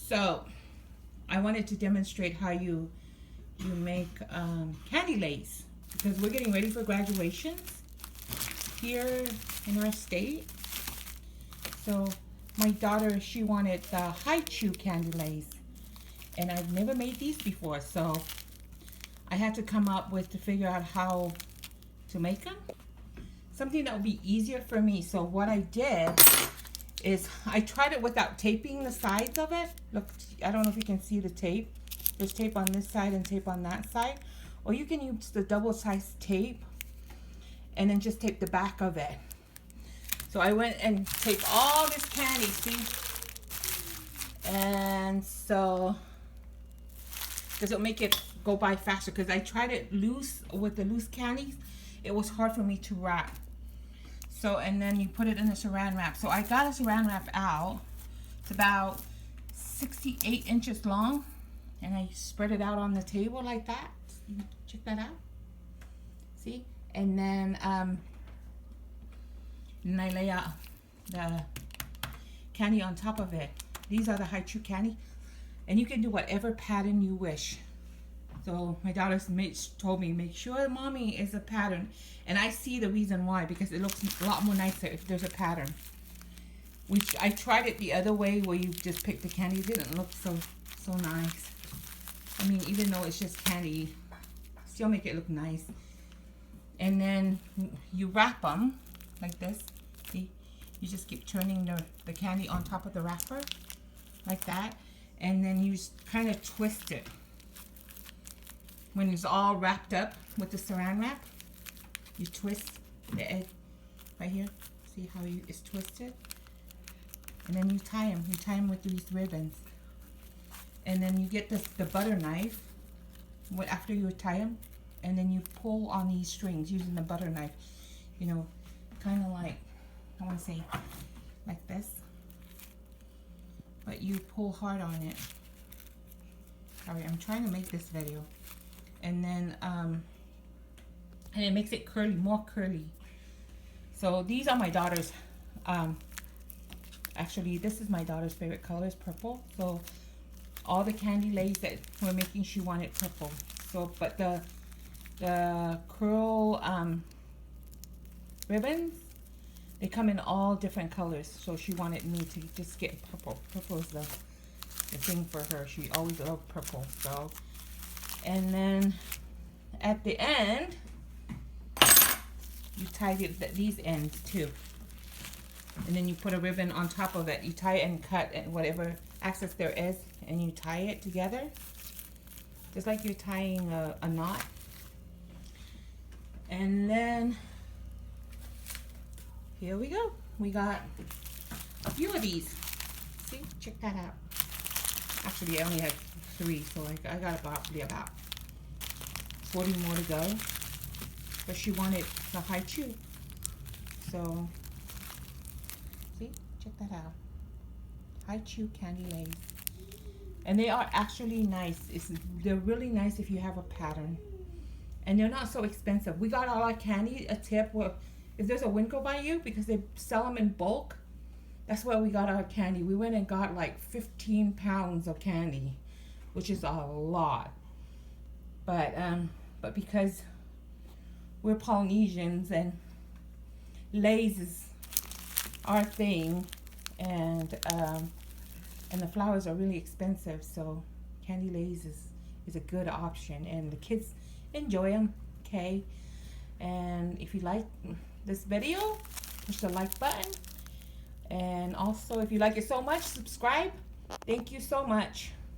So I wanted to demonstrate how you make candy lace, because we're getting ready for graduations here in our state. So my daughter, she wanted the high chew candy lace, and I've never made these before, so I had to come up with to figure out how to make them, something that would be easier for me. So what I did is I tried it without taping the sides of it. Look, I don't know if you can see the tape. There's tape on this side and tape on that side, or you can use the double-sized tape and then just tape the back of it. So I went and taped all this candy, see? And so, because it'll make it go by faster, because I tried it loose with the loose candies. It was hard for me to wrap. So, and then you put it in the saran wrap. So I got a saran wrap out. It's about 68 inches long. And I spread it out on the table like that. Check that out. See? And then I lay out the candy on top of it. These are the high chew candy. And you can do whatever pattern you wish. So my daughter told me, make sure mommy is a pattern. And I see the reason why, because it looks a lot more nicer if there's a pattern. Which I tried it the other way where you just pick the candy. It didn't look so nice. I mean, even though it's just candy, still make it look nice. And then you wrap them like this. See? You just keep turning the candy on top of the wrapper like that. And then you kind of twist it. When it's all wrapped up with the saran wrap, you twist the edge right here. See how it's twisted? And then you tie them. You tie them with these ribbons. And then you get the butter knife after you tie them, and then you pull on these strings using the butter knife. You know, kind of like, I want to say like this. But you pull hard on it. Sorry, I'm trying to make this video. And then, and it makes it curly, more curly. So these are my daughter's, actually this is my daughter's favorite color, is purple. So all the candy lace that we're making, she wanted purple. So, but the curl ribbons, they come in all different colors. So she wanted me to just get purple. Purple is the thing for her. She always loved purple. So, and then at the end, you tie these ends too. And then you put a ribbon on top of it. You tie it and cut and whatever excess there is, and you tie it together. Just like you're tying a knot. And then, here we go. We got a few of these. See, check that out. Actually, I only have 3, so I got probably about 40 more to go. But she wanted the high chew. So, see, check that out. High chew candy lace. And they are actually nice. They're really nice if you have a pattern. And they're not so expensive. We got all our candy, a tip, where if there's a Winco by you, because they sell them in bulk, that's where we got our candy. We went and got like 15 pounds of candy, which is a lot. But because we're Polynesians and Leis is our thing, and the flowers are really expensive, so candy Leis is a good option, and the kids enjoy them. Okay, and if you like this video, push the like button, and also if you like it so much, subscribe. Thank you so much.